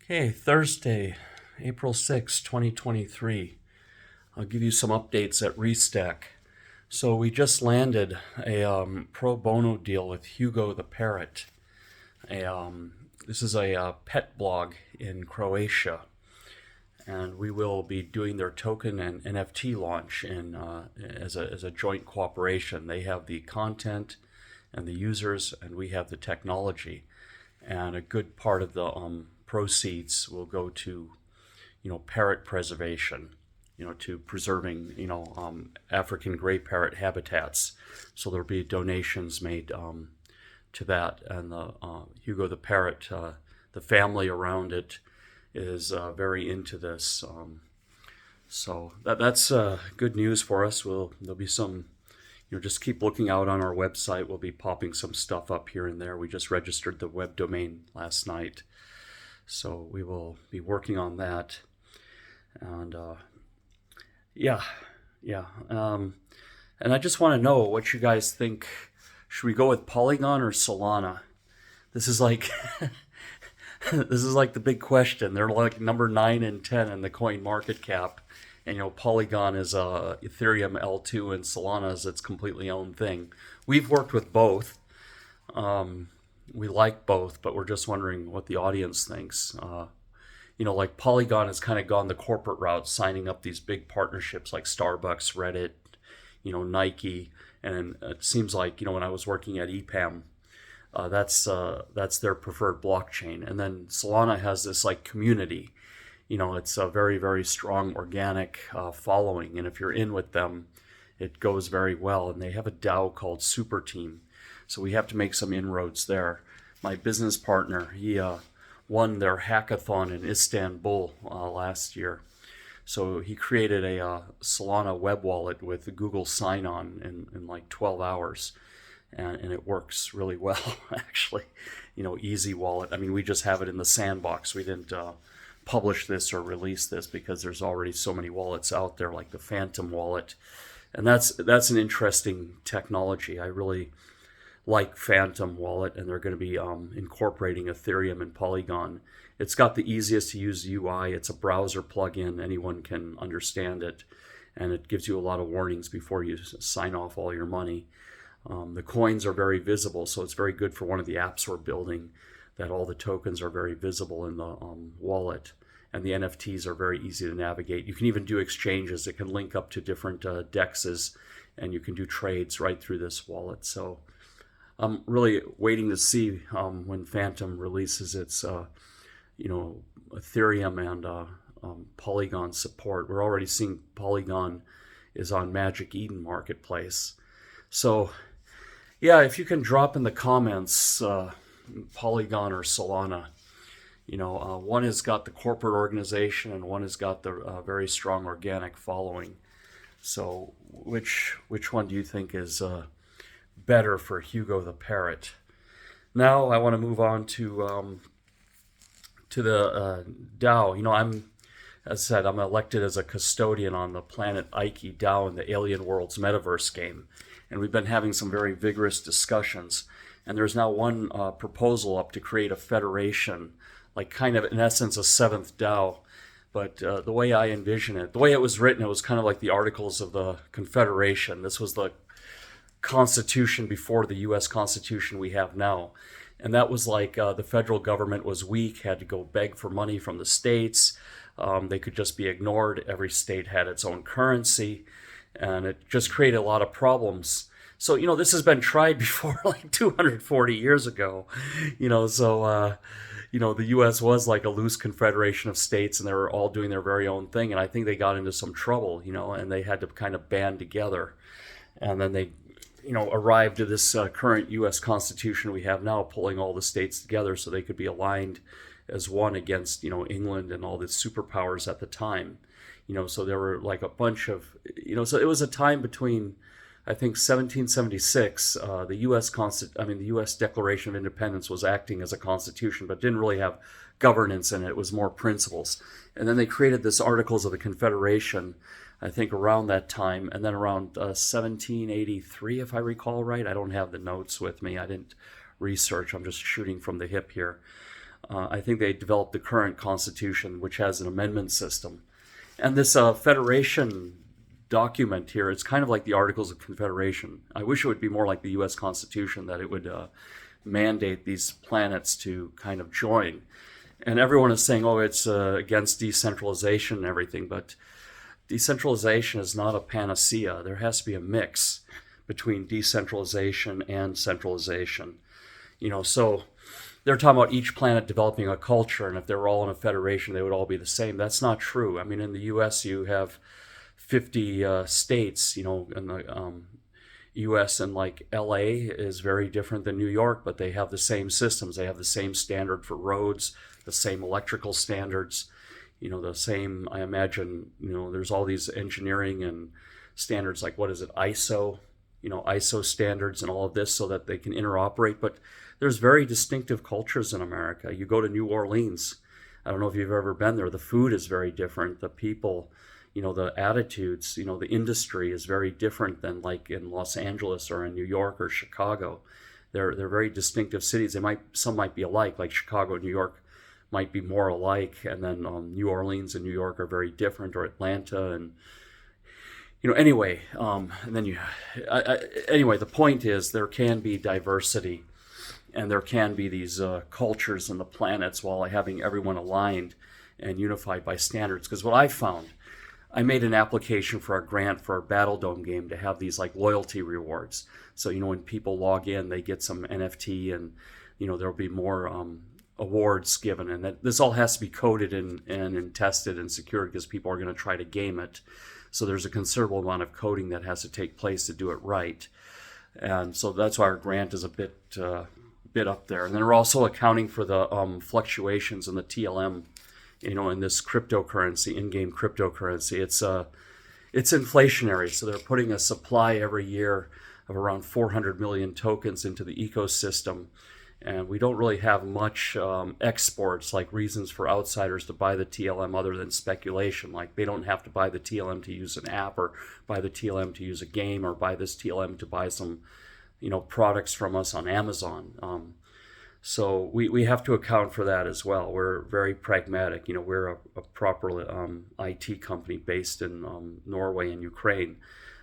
Okay, Thursday, April 6, 2023. I'll give you some updates at Restack. So we just landed a pro bono deal with Hugo the Parrot. This is a pet blog in Croatia, and we will be doing their token and NFT launch as a joint cooperation. They have the content and the users, and we have the technology. And a good part of the proceeds will go to, parrot preservation, to preserving, African Grey Parrot habitats. So there'll be donations made to that, and the Hugo the Parrot, the family around it, is very into this. So that's good news for us. There'll be some. Just keep looking out on our website. We'll be popping some stuff up here and there. We just registered the web domain last night, so we will be working on that. And and I just want to know what you guys think. Should we go with Polygon or Solana? This is like this is like the big question. They're like number 9 and 10 in the coin market cap. And Polygon is Ethereum L2, and Solana is its completely own thing. We've worked with both. We like both, but we're just wondering what the audience thinks. Like Polygon has kind of gone the corporate route, signing up these big partnerships like Starbucks, Reddit, Nike, and it seems like when I was working at EPAM, that's their preferred blockchain. And then Solana has this like community. It's a very, very strong organic following. And if you're in with them, it goes very well. And they have a DAO called Super Team. So we have to make some inroads there. My business partner, he won their hackathon in Istanbul last year. So he created a Solana web wallet with the Google sign-on in like 12 hours. And it works really well, actually. Easy wallet. I mean, we just have it in the sandbox. We didn't publish this or release this because there's already so many wallets out there, like the Phantom wallet, and that's an interesting technology. I really like Phantom wallet, and they're going to be incorporating Ethereum and Polygon. It's got the easiest to use UI. It's a browser plugin. Anyone can understand it, and it gives you a lot of warnings before you sign off all your money. The coins are very visible, so it's very good for one of the apps we're building, that all the tokens are very visible in the wallet, and the NFTs are very easy to navigate. You can even do exchanges. It can link up to different DEXs, and you can do trades right through this wallet. So I'm really waiting to see when Phantom releases its, Ethereum and Polygon support. We're already seeing Polygon is on Magic Eden Marketplace. So yeah, if you can drop in the comments, Polygon or Solana. One has got the corporate organization, and one has got the very strong organic following. So which one do you think is better for Hugo the Parrot? Now I want to move on to the DAO. As I said, I'm elected as a custodian on the Planet Ike DAO in the Alien Worlds metaverse game, and we've been having some very vigorous discussions. And there's now one proposal up to create a federation, like kind of in essence a 7th DAO. But the way I envision it, the way it was written, it was kind of like the Articles of the Confederation. This was the Constitution before the U.S. Constitution we have now. And that was like the federal government was weak, had to go beg for money from the states. They could just be ignored. Every state had its own currency. And it just created a lot of problems. So, this has been tried before, like 240 years ago, the U.S. was like a loose confederation of states, and they were all doing their very own thing. And I think they got into some trouble, and they had to kind of band together. And then they, arrived at this current U.S. Constitution we have now, pulling all the states together so they could be aligned as one against, England and all the superpowers at the time. So there were like a bunch of, so it was a time between, I think 1776, the U.S. Declaration of Independence was acting as a constitution, but didn't really have governance in it. It was more principles. And then they created this Articles of the Confederation, I think around that time, and then around 1783, if I recall right. I don't have the notes with me. I didn't research. I'm just shooting from the hip here. I think they developed the current constitution, which has an amendment system. And this federation document here, it's kind of like the Articles of Confederation. I wish it would be more like the U.S. Constitution, that it would mandate these planets to kind of join. And everyone is saying, oh, it's against decentralization and everything, but decentralization is not a panacea. There has to be a mix between decentralization and centralization. So they're talking about each planet developing a culture, and if they were all in a federation, they would all be the same. That's not true. I mean, in the U.S., you have 50 states, in the U.S., and like L.A. is very different than New York, but they have the same systems. They have the same standard for roads, the same electrical standards, the same, I imagine, there's all these engineering and standards, like what is it, ISO, ISO standards and all of this, so that they can interoperate. But there's very distinctive cultures in America. You go to New Orleans, I don't know if you've ever been there, the food is very different. The people, the attitudes, the industry is very different than like in Los Angeles or in New York or Chicago. They're very distinctive cities. Some might be alike, like Chicago and New York might be more alike, and then New Orleans and New York are very different, or Atlanta, and anyway, and then anyway, the point is there can be diversity, and there can be these cultures in the planets, while having everyone aligned and unified by standards. Because what I found, I made an application for a grant for our Battle Dome game to have these like loyalty rewards. So when people log in, they get some NFT, and there'll be more awards given, and that this all has to be coded and tested and secured, because people are going to try to game it. So there's a considerable amount of coding that has to take place to do it right, and so that's why our grant is a bit up there. And then we're also accounting for the fluctuations in the TLM, in this cryptocurrency, in-game cryptocurrency. It's inflationary, so they're putting a supply every year of around 400 million tokens into the ecosystem. And we don't really have much exports, like reasons for outsiders to buy the TLM other than speculation. Like they don't have to buy the TLM to use an app, or buy the TLM to use a game, or buy this TLM to buy some, products from us on Amazon. So we have to account for that as well. We're very pragmatic. We're a proper IT company based in Norway and Ukraine.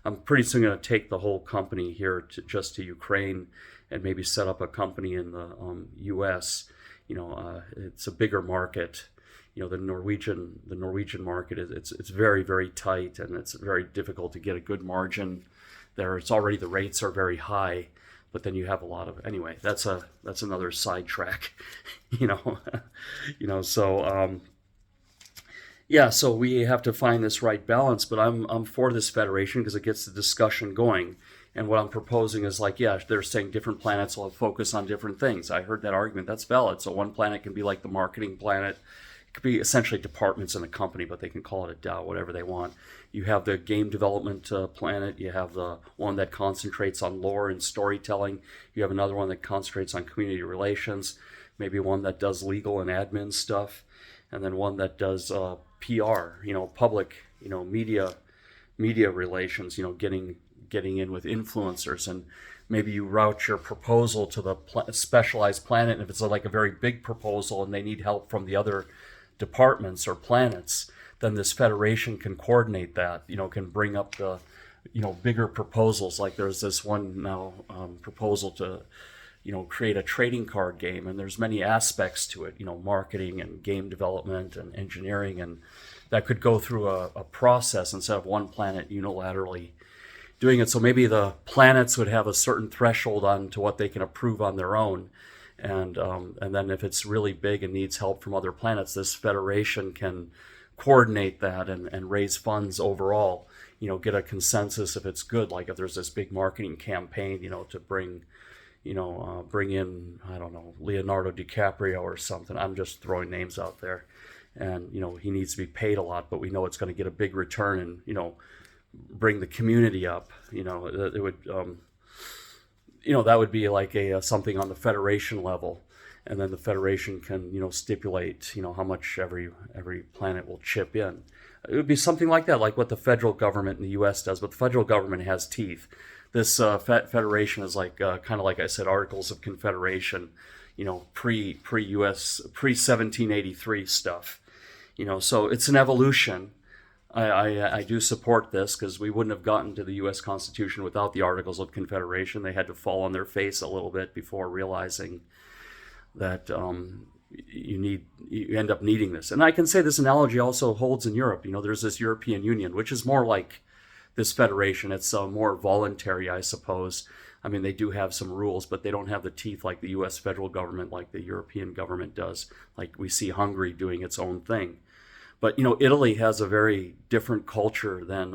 I'm pretty soon going to take the whole company here to Ukraine, and maybe set up a company in the U.S. It's a bigger market. The Norwegian market it's very, very tight, and it's very difficult to get a good margin there. It's already, the rates are very high, but then you have a lot of, anyway, that's another sidetrack. So so we have to find this right balance. But I'm for this federation because it gets the discussion going. And what I'm proposing is they're saying different planets will focus on different things. I heard that argument. That's valid. So one planet can be like the marketing planet. It could be essentially departments in a company, but they can call it a DAO, whatever they want. You have the game development planet. You have the one that concentrates on lore and storytelling. You have another one that concentrates on community relations. Maybe one that does legal and admin stuff. And then one that does PR, public, media relations, getting in with influencers, and maybe you route your proposal to the specialized planet. And if it's like a very big proposal and they need help from the other departments or planets, then this federation can coordinate that, can bring up the, bigger proposals. Like there's this one now proposal to, create a trading card game, and there's many aspects to it, marketing and game development and engineering, and that could go through a process instead of one planet unilaterally doing it. So maybe the planets would have a certain threshold on to what they can approve on their own, and then if it's really big and needs help from other planets, this federation can coordinate that and raise funds overall. Get a consensus if it's good. Like if there's this big marketing campaign, to bring in, I don't know, Leonardo DiCaprio or something. I'm just throwing names out there, and he needs to be paid a lot, but we know it's going to get a big return, and bring the community up. It would that would be like a something on the federation level, and then the federation can stipulate how much every planet will chip in. It would be something like that, like what the federal government in the U.S. does, but the federal government has teeth. This federation is like kind of like I said, Articles of Confederation. pre-US, pre-1783 stuff. So it's an evolution. I do support this because we wouldn't have gotten to the U.S. Constitution without the Articles of Confederation. They had to fall on their face a little bit before realizing that you end up needing this. And I can say this analogy also holds in Europe. There's this European Union, which is more like this federation. It's more voluntary, I suppose. I mean, they do have some rules, but they don't have the teeth like the U.S. federal government, like the European government does. Like we see Hungary doing its own thing. But Italy has a very different culture than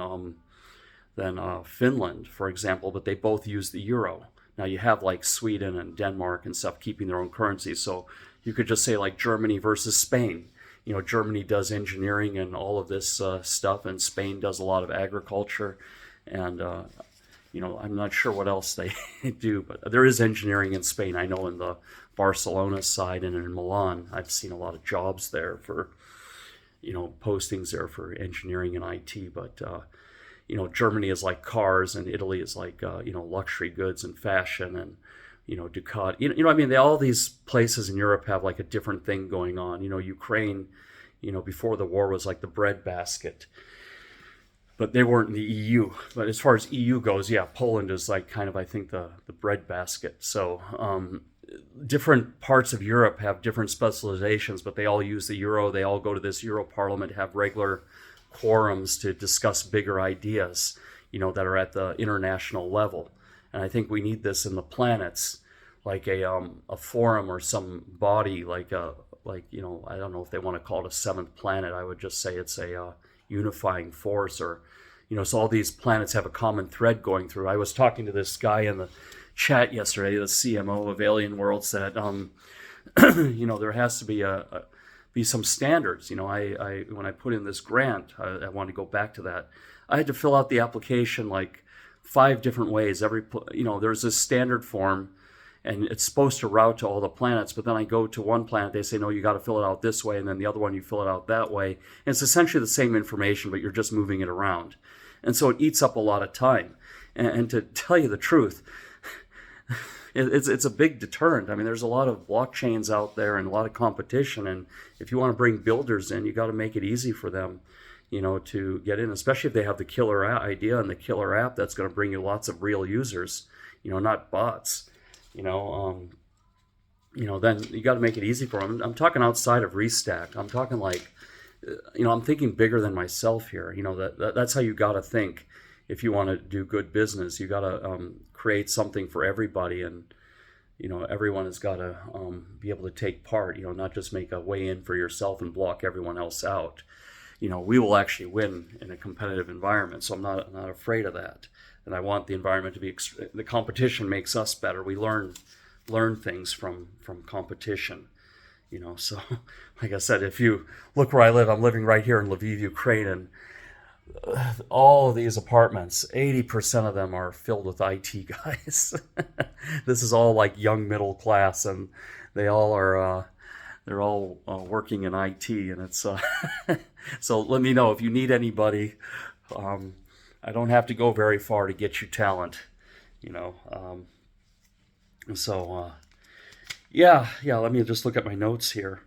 Finland, for example. But they both use the euro. Now you have like Sweden and Denmark and stuff keeping their own currency. So you could just say like Germany versus Spain. Germany does engineering and all of this stuff, and Spain does a lot of agriculture, and I'm not sure what else they do, but there is engineering in Spain. I know in the Barcelona side and in Milan, I've seen a lot of jobs there for postings there for engineering and IT, but Germany is like cars, and Italy is like luxury goods and fashion, and Ducati. All these places in Europe have like a different thing going on. Ukraine, before the war was like the breadbasket, but they weren't in the EU. But as far as EU goes, yeah, Poland is like kind of, I think, the breadbasket. So different parts of Europe have different specializations, but they all use the euro. They all go to this Euro Parliament, have regular quorums to discuss bigger ideas, that are at the international level. And I think we need this in the planets, like a forum or some body, I don't know if they want to call it a seventh planet. I would just say it's a unifying force, or so all these planets have a common thread going through. I was talking to this guy in the chat yesterday, the CMO of Alien Worlds, that there has to be some standards. I when I put in this grant, I want to go back to that. I had to fill out the application like 5 different ways. There's this standard form, and it's supposed to route to all the planets, but then I go to one planet, they say, no, you got to fill it out this way, and then the other one you fill it out that way. And it's essentially the same information, but you're just moving it around. And so it eats up a lot of time. And to tell you the truth, it's a big deterrent. There's a lot of blockchains out there and a lot of competition, and if you want to bring builders in, you got to make it easy for them to get in, especially if they have the killer idea and the killer app that's going to bring you lots of real users, not bots, then you got to make it easy for them. I'm talking outside of Restack. I'm talking like, I'm thinking bigger than myself here. That's how you got to think. If you want to do good business, you got to create something for everybody, and everyone has got to be able to take part. Not just make a way in for yourself and block everyone else out. We will actually win in a competitive environment, so I'm not afraid of that. And I want the environment to be the competition makes us better. We learn things from competition. So like I said, if you look where I live, I'm living right here in Lviv, Ukraine, and all of these apartments, 80% of them are filled with IT guys. This is all like young middle class, and they all are they're all working in IT, and it's so let me know if you need anybody. I don't have to go very far to get you talent, yeah, let me just look at my notes here.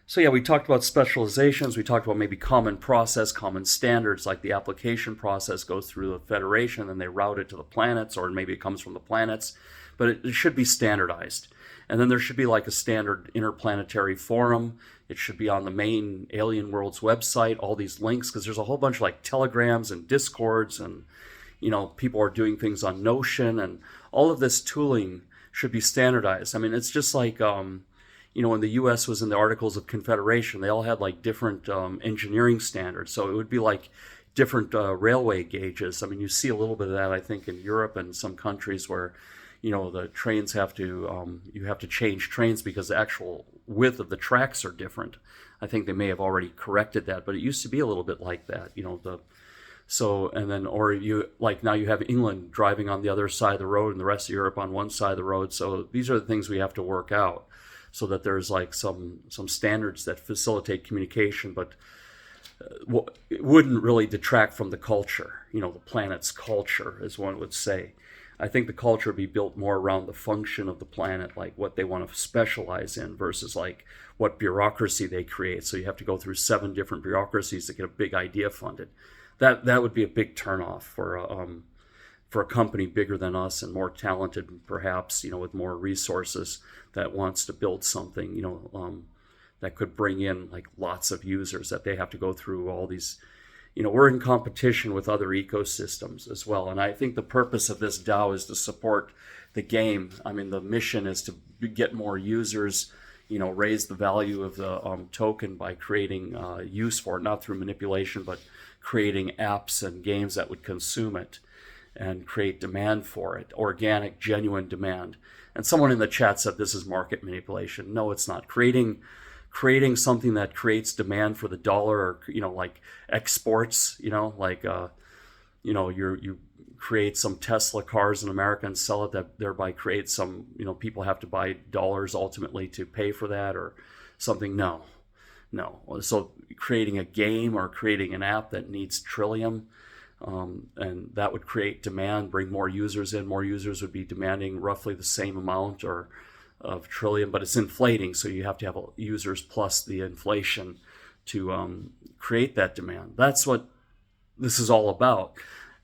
So yeah, we talked about specializations. We talked about maybe common process, common standards, like the application process goes through the federation, and they route it to the planets, or maybe it comes from the planets, but it should be standardized. And then there should be like a standard interplanetary forum. It should be on the main Alien Worlds website, all these links, because there's a whole bunch of like telegrams and discords, and people are doing things on Notion, and all of this tooling should be standardized. It's just like when the U.S. was in the Articles of Confederation, they all had like different engineering standards. So it would be like different railway gauges. You see a little bit of that, I think, in Europe and some countries where the trains have to, you have to change trains because the actual width of the tracks are different. I think they may have already corrected that, but it used to be a little bit like that, or you, like now you have England driving on the other side of the road and the rest of Europe on one side of the road. So these are the things we have to work out so that there's like some standards that facilitate communication, but it wouldn't really detract from the culture, the planet's culture, as one would say. I think the culture would be built more around the function of the planet, like what they want to specialize in versus like what bureaucracy they create. So you have to go through 7 different bureaucracies to get a big idea funded. That would be a big turnoff for a company bigger than us and more talented, perhaps, with more resources that wants to build something, that could bring in like lots of users, that they have to go through all these. We're in competition with other ecosystems as well. And I think the purpose of this DAO is to support the game. I mean, the mission is to get more users, raise the value of the token by creating use for it, not through manipulation, but creating apps and games that would consume it and create demand for it, organic, genuine demand. And someone in the chat said this is market manipulation. No, it's not. Creating something that creates demand for the dollar, or like exports, you create some Tesla cars in America and sell it, that thereby creates some, people have to buy dollars ultimately to pay for that or something. No. So creating a game or creating an app that needs Trillium, and that would create demand, bring more users in. More users would be demanding roughly the same amount of Trillium, but it's inflating, so you have to have users plus the inflation to create that demand. That's what this is all about.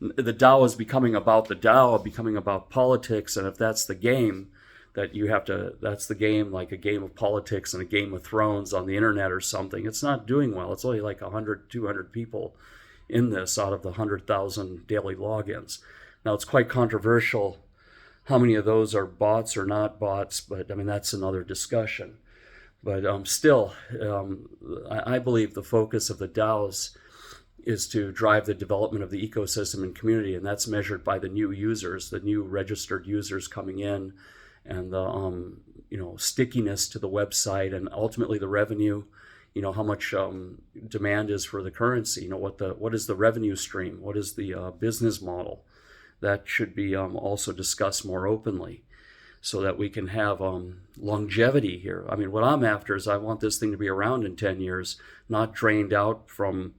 The DAO is becoming about the DAO, becoming about politics, and if that's the game, that's the game, like a game of politics and a Game of Thrones on the internet or something. It's not doing well. It's only like 100, 200 people in this out of the 100,000 daily logins. Now, it's quite controversial how many of those are bots or not bots, but I mean, that's another discussion. But still, I believe the focus of the DAOs is to drive the development of the ecosystem and community, and that's measured by the new users, the new registered users coming in, and the stickiness to the website, and ultimately the revenue. How much demand is for the currency. What is the revenue stream? What is the business model? That should be also discussed more openly, so that we can have longevity here. I mean, what I'm after is I want this thing to be around in 10 years, not drained out from,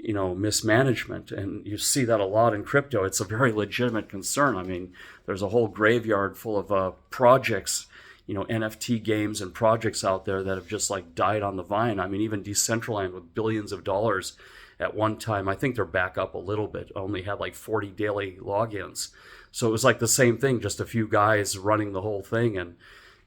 mismanagement. And you see that a lot in crypto. It's a very legitimate concern. I mean, there's a whole graveyard full of projects, NFT games and projects out there that have just like died on the vine. I mean, even Decentraland with billions of dollars at one time, I think they're back up a little bit, only had like 40 daily logins. So it was like the same thing, just a few guys running the whole thing. And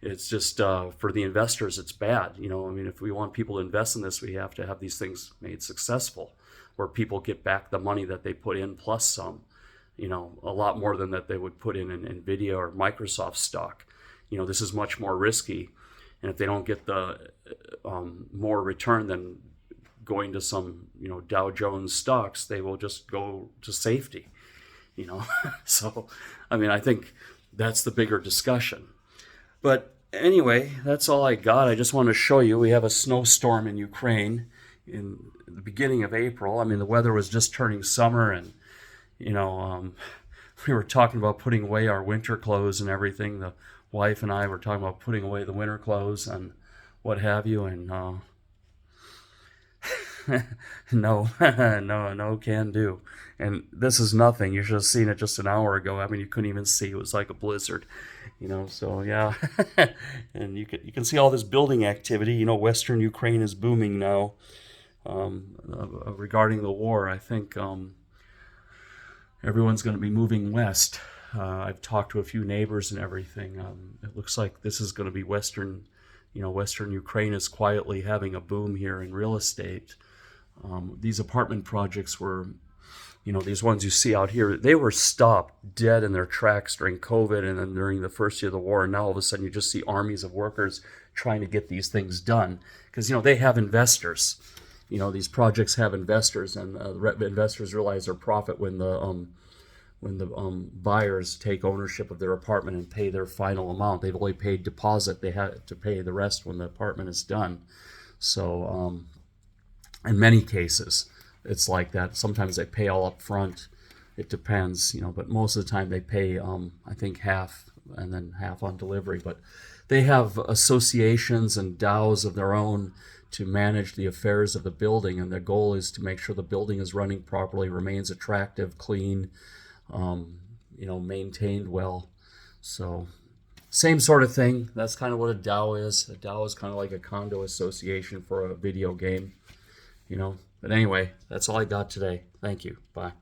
it's just, for the investors, it's bad. I mean, if we want people to invest in this, we have to have these things made successful, where people get back the money that they put in plus some, a lot more than that they would put in NVIDIA or Microsoft stock. This is much more risky. And if they don't get the more return than going to some, Dow Jones stocks, they will just go to safety, So, I mean, I think that's the bigger discussion. But anyway, that's all I got. I just want to show you, we have a snowstorm in Ukraine in the beginning of April. I mean, the weather was just turning summer, and, we were talking about putting away our winter clothes and everything. The wife and I were talking about putting away the winter clothes and what have you, and no can do. And this is nothing. You should have seen it just an hour ago. I mean, you couldn't even see. It was like a blizzard, so yeah. And you can see all this building activity. Western Ukraine is booming now, regarding the war. I think everyone's going to be moving west. I've talked to a few neighbors and everything. It looks like this is going to be Western Ukraine is quietly having a boom here in real estate. These apartment projects were, these ones you see out here, they were stopped dead in their tracks during COVID and then during the first year of the war. And now all of a sudden you just see armies of workers trying to get these things done because, they have investors. These projects have investors, and investors realize their profit when the buyers take ownership of their apartment and pay their final amount. They've only paid deposit. They have to pay the rest when the apartment is done. So in many cases, it's like that. Sometimes they pay all up front. It depends, but most of the time they pay, I think, half and then half on delivery. But they have associations and DAOs of their own to manage the affairs of the building, and their goal is to make sure the building is running properly, remains attractive, clean, maintained well. So same sort of thing. That's kind of what a DAO is. A DAO is kind of like a condo association for a video game. But anyway, that's all I got today. Thank you. Bye.